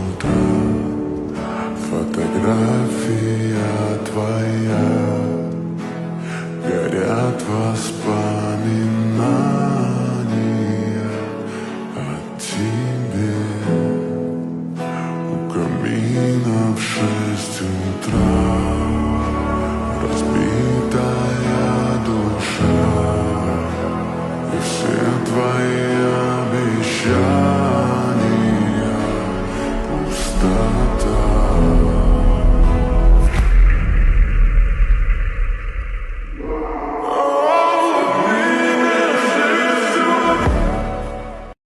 утра. Фотография твоя, горят воспоминания о тебе. У камина в 6 утра разбит